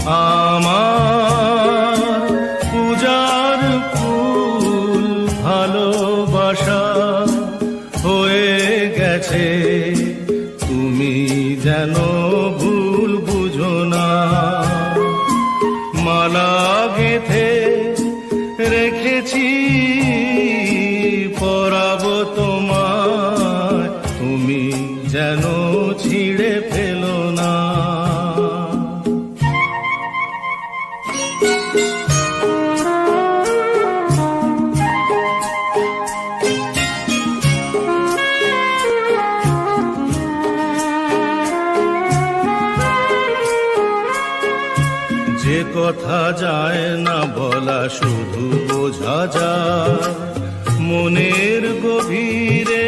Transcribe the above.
আমার পূজার ফুল ভালোবাসা হয়ে গেছে, তুমি যেন ভুল বুঝো না। মালা গেঁথে রেখেছি পরাবো তোমায়, তুমি যেন ছিঁড়ে ফেলো না। যে কথা যায় না বলা শুধু বোঝা যায় মনের গভীরে।